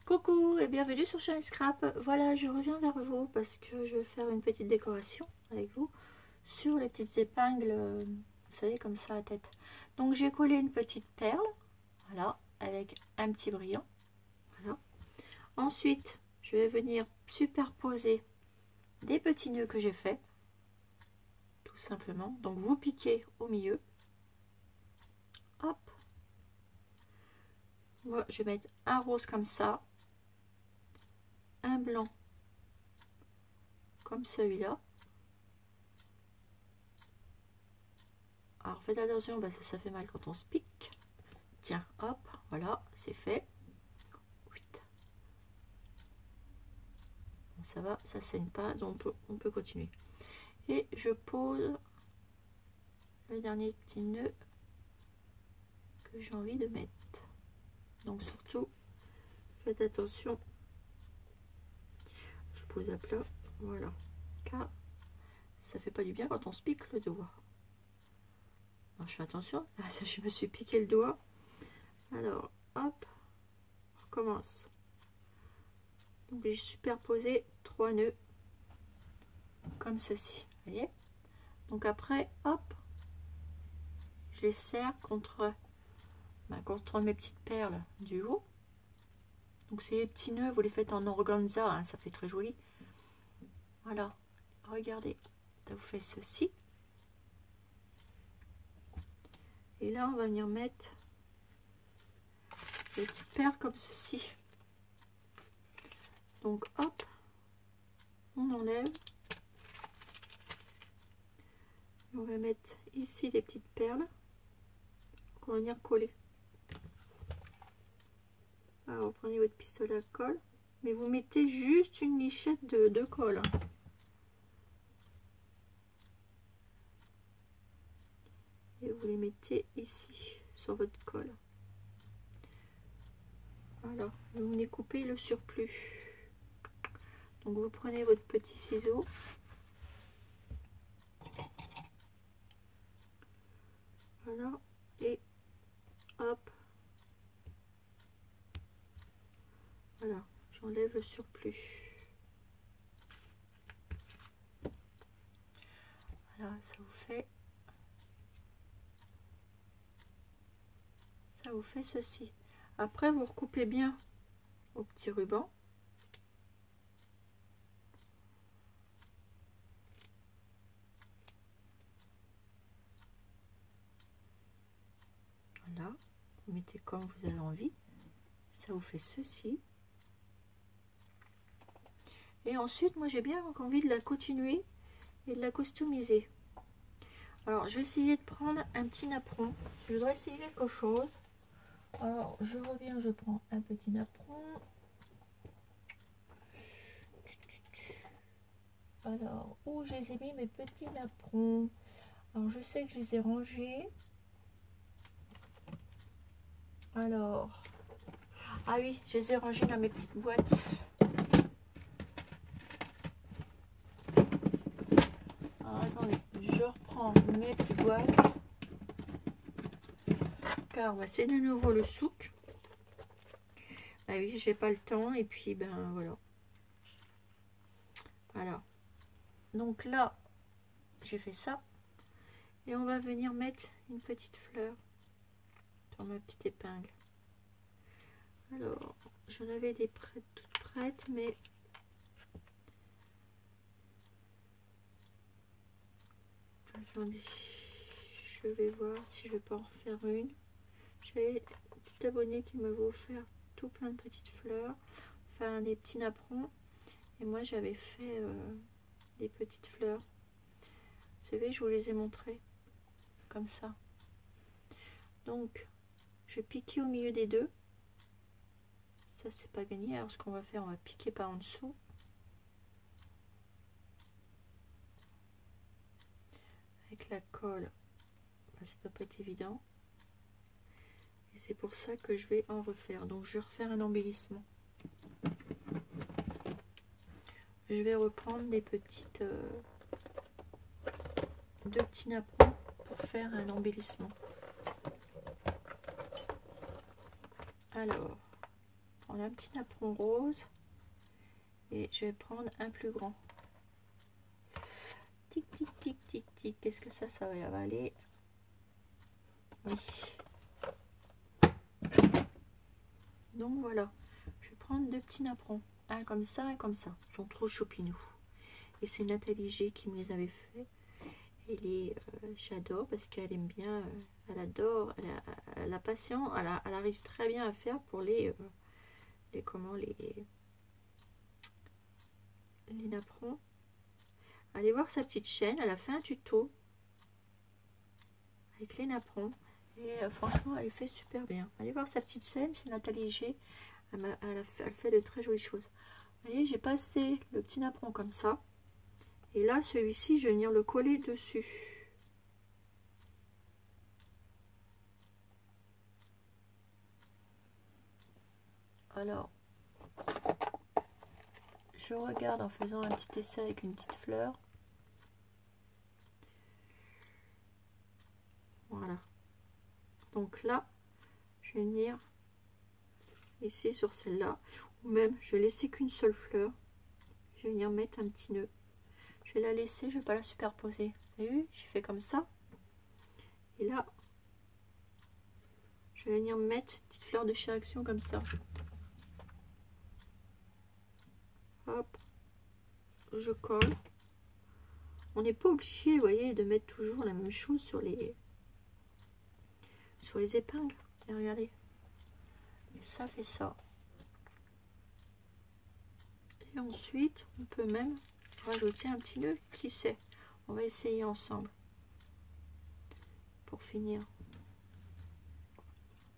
Coucou et bienvenue sur Shine Scrap. Voilà, je reviens vers vous parce que je vais faire une petite décoration avec vous sur les petites épingles, vous savez, comme ça à tête. Donc j'ai collé une petite perle, voilà, avec un petit brillant. Voilà. Ensuite, je vais venir superposer des petits nœuds que j'ai fait, tout simplement. Donc vous piquez au milieu. Hop. Moi, je vais mettre un rose comme ça, un blanc comme celui-là. Alors faites attention parce que ça fait mal quand on se pique. Tiens, hop, voilà, c'est fait. Bon, ça va, ça saigne pas, donc on peut continuer. Et je pose le dernier petit nœud que j'ai envie de mettre. Donc surtout, faites attention. Je pose à plat, voilà. Car ça fait pas du bien quand on se pique le doigt. Alors je fais attention, je me suis piqué le doigt. Alors, hop, on recommence. Donc j'ai superposé 3 nœuds comme ceci, vous voyez. Donc après, hop, je les serre contre mes petites perles du haut. Donc ces petits nœuds, vous les faites en organza, hein, ça fait très joli. Voilà, regardez, ça vous fait ceci. Et là, on va venir mettre des petites perles comme ceci. Donc hop, on enlève. On va mettre ici des petites perles qu'on va venir coller. Alors prenez votre pistolet à colle, mais vous mettez juste une lichette de colle. Et vous les mettez ici sur votre colle. Voilà, vous venez couper le surplus. Donc vous prenez votre petit ciseau. Voilà, et hop. Voilà, j'enlève le surplus. Voilà, ça vous fait ceci. Après, vous recoupez bien au petit ruban. Voilà, vous mettez comme vous avez envie. Ça vous fait ceci. Et ensuite, moi j'ai bien envie de la continuer et de la customiser. Alors, je vais essayer de prendre un petit napperon. Je voudrais essayer quelque chose. Alors, je reviens, je prends un petit napperon. Alors, où je les ai mis mes petits napperons? Alors, je sais que je les ai rangés. Alors, ah oui, je les ai rangés dans mes petites boîtes. Alors, attendez, je reprends mes petites boîtes. Car bah, c'est de nouveau le souk. Ah oui, j'ai pas le temps. Et puis, ben voilà. Voilà. Donc là, j'ai fait ça. Et on va venir mettre une petite fleur sur ma petite épingle. Alors, j'en avais des toutes prêtes, mais attendez, je vais voir si je vais pas en faire une. J'avais un petit abonné qui m'avait offert tout plein de petites fleurs, enfin des petits napperons, et moi j'avais fait des petites fleurs. Vous savez, je vous les ai montrées comme ça. Donc, je pique au milieu des deux. Ça, c'est pas gagné. Alors, ce qu'on va faire, on va piquer par en dessous. Avec la colle, ça doit pas être évident. Et c'est pour ça que je vais en refaire. Donc, je vais refaire un embellissement. Je vais reprendre des petites deux petits napperons pour faire un embellissement. Alors, prendre un petit napperon rose et je vais prendre un plus grand. Tic tic tic tic tic. Qu'est-ce que ça va aller? Oui. Donc voilà, je vais prendre deux petits napperons, un comme ça, un comme ça. Ils sont trop choupinous. Et c'est Nathalie G qui me les avait fait. Et j'adore parce qu'elle aime bien, elle adore, elle a patience, elle arrive très bien à faire pour les napperons. Allez voir sa petite chaîne, elle a fait un tuto avec les napperons. Et franchement, elle fait super bien. Allez voir sa petite chaîne, c'est Nathalie G. Elle fait de très jolies choses. Vous voyez, j'ai passé le petit napperon comme ça. Et là, celui-ci, je vais venir le coller dessus. Alors, je regarde en faisant un petit essai avec une petite fleur. Voilà. Donc là, je vais venir ici sur celle-là. Ou même, je vais laisser qu'une seule fleur. Je vais venir mettre un petit nœud. Je vais la laisser, je ne vais pas la superposer. Vous avez vu, j'ai fait comme ça. Et là, je vais venir mettre une petite fleur de chez Action comme ça. Hop. Je colle. On n'est pas obligé, vous voyez, de mettre toujours la même chose sur les épingles. Et regardez. Et ça fait ça. Et ensuite, on peut même rajouter un petit nœud. Qui sait? On va essayer ensemble. Pour finir.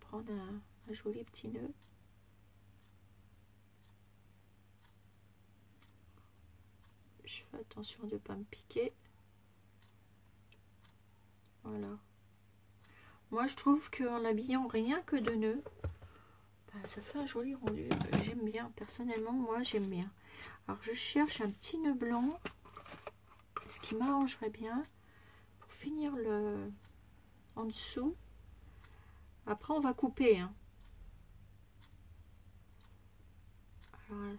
Prendre un joli petit nœud. Je fais attention de ne pas me piquer. Voilà. Moi, je trouve qu'en l'habillant rien que de nœuds, ben, ça fait un joli rendu. J'aime bien. Personnellement, moi, j'aime bien. Alors, je cherche un petit nœud blanc. Ce qui m'arrangerait bien pour finir le en dessous. Après, on va couper. Hein. Alors,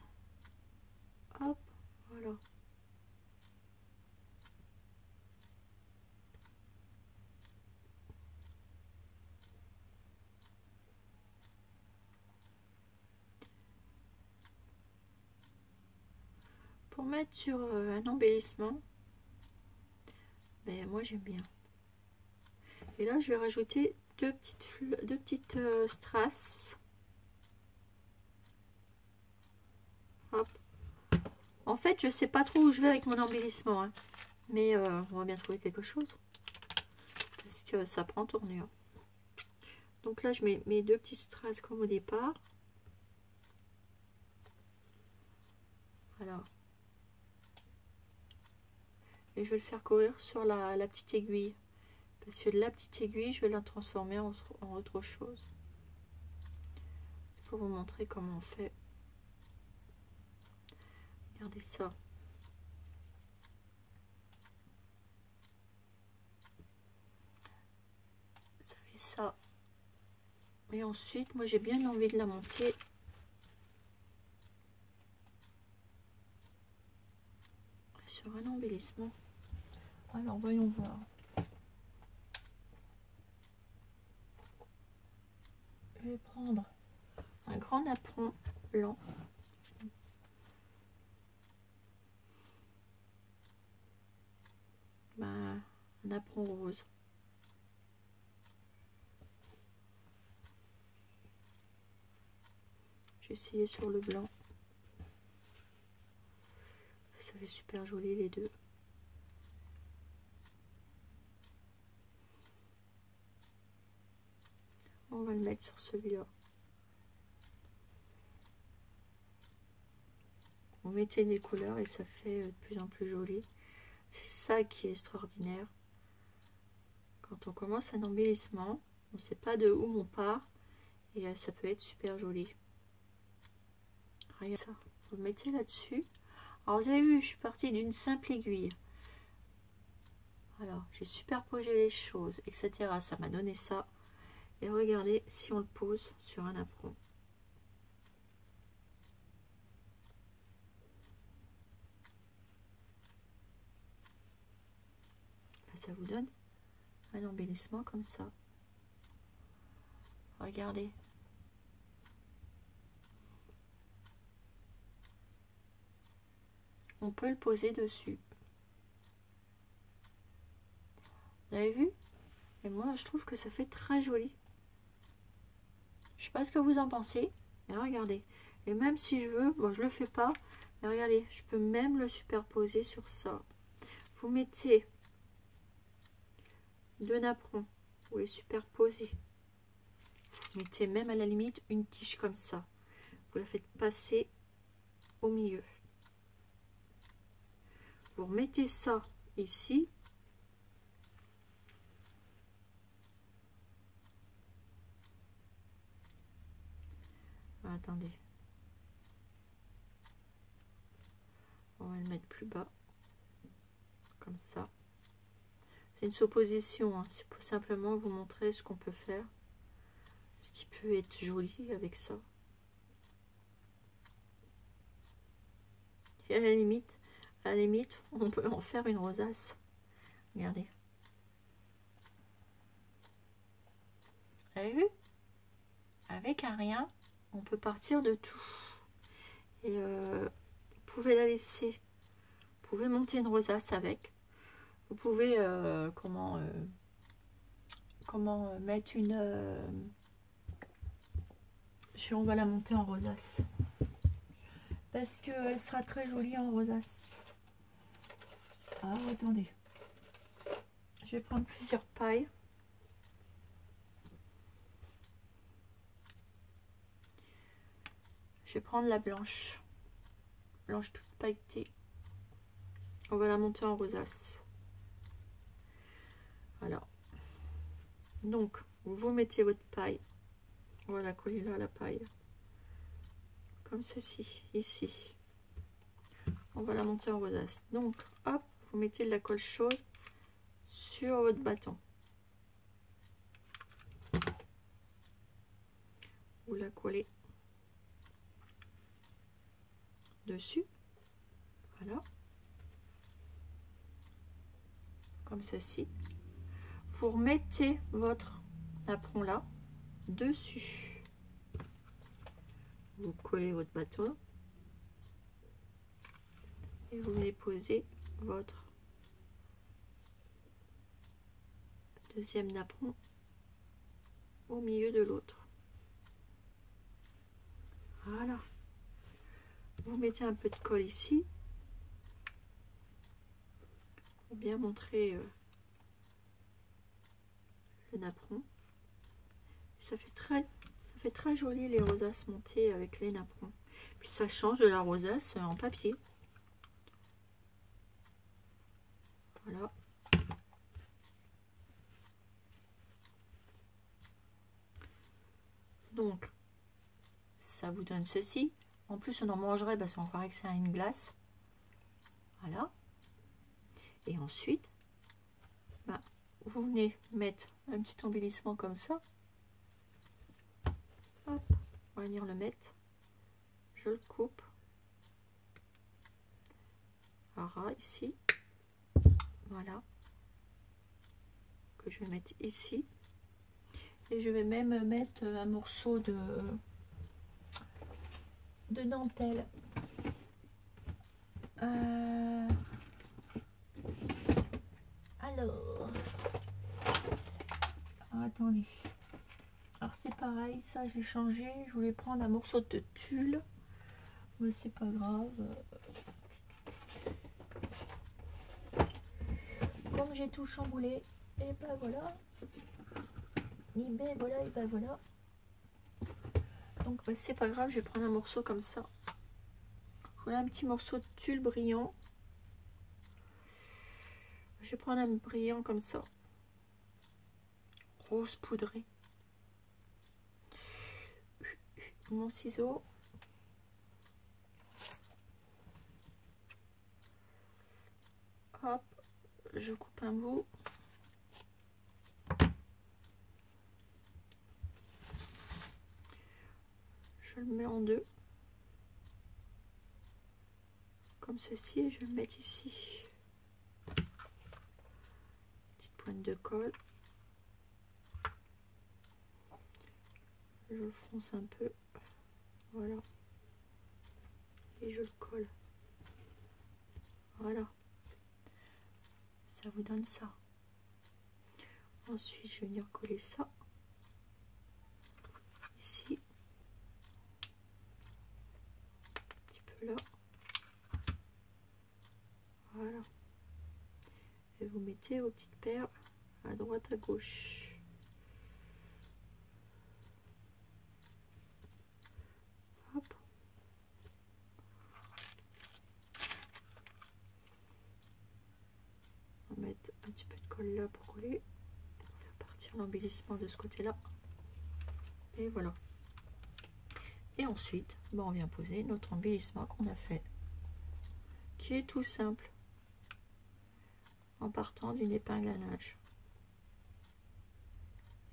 hop, voilà. Pour mettre sur un embellissement, mais moi j'aime bien. Et là, je vais rajouter deux petites strass. Hop. En fait, je sais pas trop où je vais avec mon embellissement, hein. Mais on va bien trouver quelque chose. Parce que ça prend tournure. Donc là, je mets mes deux petits strass comme au départ. Voilà. Et je vais le faire courir sur la petite aiguille. Parce que de la petite aiguille, je vais la transformer en autre chose. C'est pour vous montrer comment on fait. Regardez ça. Ça fait ça. Et ensuite, moi j'ai bien envie de la monter. Sur un embellissement. Alors voyons voir. Je vais prendre un grand napperon blanc. Un napperon rose. J'ai essayé sur le blanc. Ça fait super joli les deux. On va le mettre sur celui-là. On mettait des couleurs et ça fait de plus en plus joli. C'est ça qui est extraordinaire. Quand on commence un embellissement, on ne sait pas de où on part et ça peut être super joli. Regardez ça, vous le mettez là-dessus. Alors vous avez vu, je suis partie d'une simple aiguille. Alors j'ai superposé les choses, etc. Ça m'a donné ça. Et regardez si on le pose sur un napperon. ça vous donne un embellissement comme ça. Regardez. On peut le poser dessus. Vous avez vu? Et moi, je trouve que ça fait très joli. Je sais pas ce que vous en pensez, mais regardez. Et même si je veux, bon, je le fais pas, mais regardez, je peux même le superposer sur ça. Vous mettez deux napperons, vous les superposez. Vous mettez même à la limite une tige comme ça. Vous la faites passer au milieu. Vous remettez ça ici. Ah, attendez. On va le mettre plus bas. Comme ça. C'est une supposition. Hein. C'est pour simplement vous montrer ce qu'on peut faire. Ce qui peut être joli avec ça. Et à la limite, on peut en faire une rosace. Regardez. Vous avez vu? Avec un rien, on peut partir de tout. Et vous pouvez la laisser. Vous pouvez monter une rosace avec. Vous pouvez mettre une... on va la monter en rosace. Parce qu'elle sera très jolie en rosace. Ah, attendez. Je vais prendre plusieurs pailles. Je vais prendre la blanche. Blanche toute pailletée. On va la monter en rosace. Voilà. Donc, vous mettez votre paille. On va la coller là, la paille. Comme ceci, ici. On va la monter en rosace. Donc, hop, vous mettez de la colle chaude sur votre bâton. Vous la collez dessus. Voilà. Comme ceci. Vous remettez votre napperon là, dessus. Vous collez votre bâton. Et vous venez poser votre deuxième napperon au milieu de l'autre. Voilà. Vous mettez un peu de colle ici pour bien montrer le napperon. Ça fait très joli les rosaces montées avec les napperons. Puis ça change de la rosace en papier. Voilà. Donc, ça vous donne ceci. En plus, on en mangerait parce qu'on croirait que c'est une glace. Voilà. Et ensuite, vous venez mettre un petit embellissement comme ça. Hop, on va venir le mettre. Je le coupe. Voilà, ici. Voilà. Que je vais mettre ici. Et je vais même mettre un morceau de dentelle. Alors, attendez. Alors c'est pareil, ça j'ai changé. Je voulais prendre un morceau de tulle, mais c'est pas grave. Comme j'ai tout chamboulé, et ben voilà. Et ben voilà, et ben voilà. Donc c'est pas grave, je vais prendre un morceau comme ça. Je voulais un petit morceau de tulle brillant. Je vais prendre un brillant comme ça. Rose poudré. Mon ciseau. Hop, je coupe un bout. Je le mets en deux. Comme ceci, et je vais le mettre ici. pointe de colle. Je fronce un peu, voilà, et je le colle. Voilà, ça vous donne ça. Ensuite, je vais venir coller ça ici, un petit peu là, voilà. Et vous mettez vos petites perles à droite, à gauche. Hop. On va mettre un petit peu de colle là pour coller, pour faire partir l'embellissement de ce côté-là. Et voilà. Et ensuite, bon, on vient poser notre embellissement qu'on a fait, qui est tout simple, en partant d'une épingle à linge.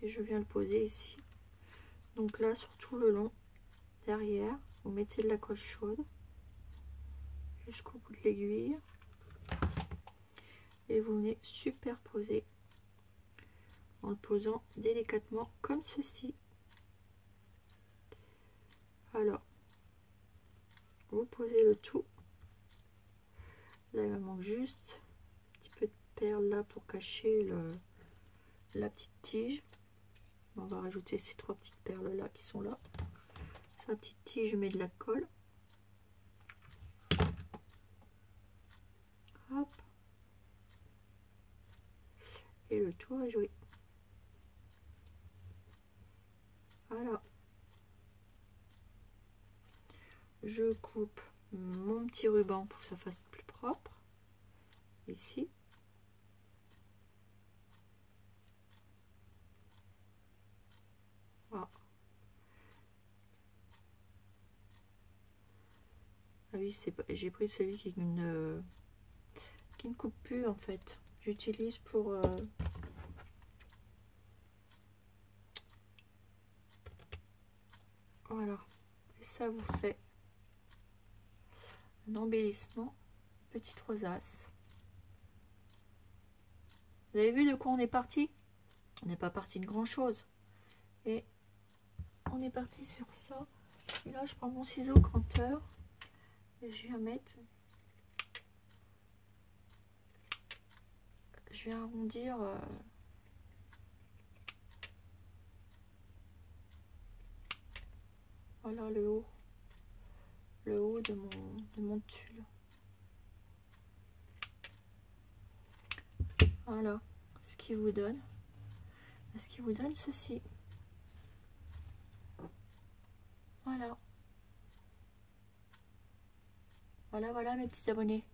Et je viens le poser ici. Donc là, sur tout le long, derrière, vous mettez de la colle chaude jusqu'au bout de l'aiguille. Et vous venez superposer en le posant délicatement comme ceci. Alors, vous posez le tout. Là, il me manque juste un petit peu de perles là pour cacher la petite tige. On va rajouter ces 3 petites perles là qui sont là. Sur la petite tige, je mets de la colle. Hop. Et le tour est joué. Voilà. Je coupe mon petit ruban pour que ça fasse plus propre. Ici. Voilà. Ah oui, j'ai pris celui qui ne coupe plus en fait. J'utilise pour voilà. Et ça vous fait un embellissement, petite rosace. Vous avez vu de quoi on est parti? On n'est pas parti de grand chose. Et on est parti sur ça. Et là, je prends mon ciseau cranteur et je viens mettre. Je vais arrondir voilà le haut de mon tulle. Voilà ce qui vous donne ceci. Voilà. Voilà mes petits abonnés.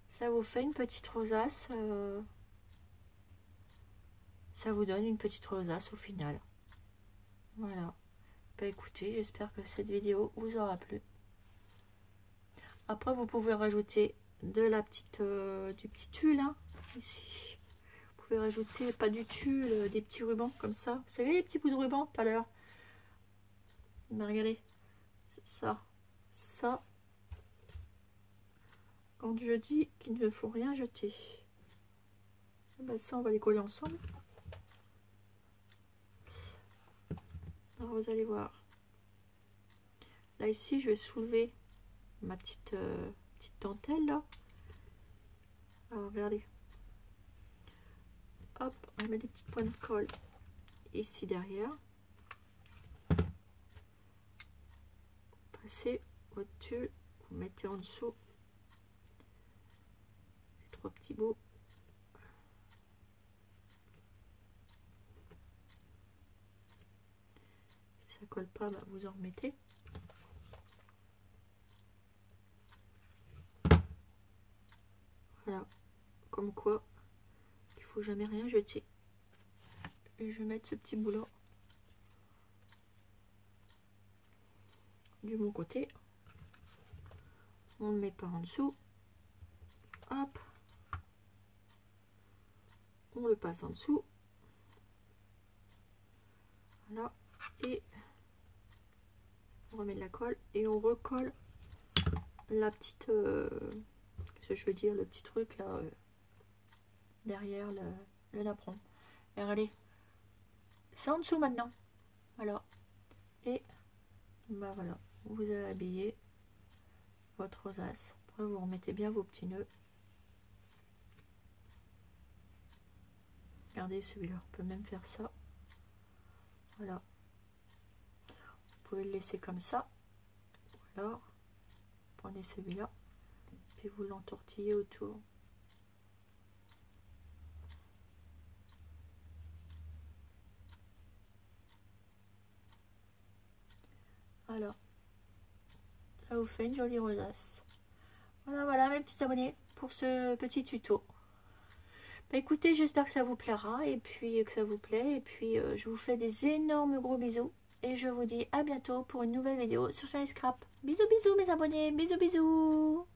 Ça vous fait une petite rosace. Ça vous donne une petite rosace au final. Voilà. Bah écoutez, j'espère que cette vidéo vous aura plu. Après, vous pouvez rajouter de la petite du petit tulle hein, ici. Vous pouvez rajouter pas du tulle, des petits rubans comme ça. Vous savez les petits bouts de ruban tout à l'heure. Mais regardez, ça. Quand je dis qu'il ne faut rien jeter, ben ça on va les coller ensemble. Alors vous allez voir. Là ici je vais soulever ma petite dentelle là. Alors regardez. Hop, on met des petites pointes de colle ici derrière. Passez votre tulle, vous mettez en dessous les 3 petits bouts. Si ça colle pas, bah, vous en remettez. Voilà, comme quoi il faut jamais rien jeter. Et je vais mettre ce petit bout là du bon côté. On ne le met pas en dessous. Hop, on le passe en dessous. Voilà, et on remet de la colle et on recolle la petite qu'est-ce que je veux dire, le petit truc là derrière le napperon. Et regardez, c'est en dessous maintenant. Voilà. Et bah voilà, vous avez habillé votre rosace. Après vous remettez bien vos petits nœuds. Regardez celui-là, on peut même faire ça. Voilà. Vous pouvez le laisser comme ça. Ou alors, prenez celui-là, puis vous l'entortillez autour. Alors, ça vous fait une jolie rosace. Voilà, voilà mes petits abonnés pour ce petit tuto. Bah, écoutez, j'espère que ça vous plaira et puis que ça vous plaît. Et puis je vous fais des énormes gros bisous. Et je vous dis à bientôt pour une nouvelle vidéo sur Shiny Scrap. Bisous bisous mes abonnés, bisous bisous.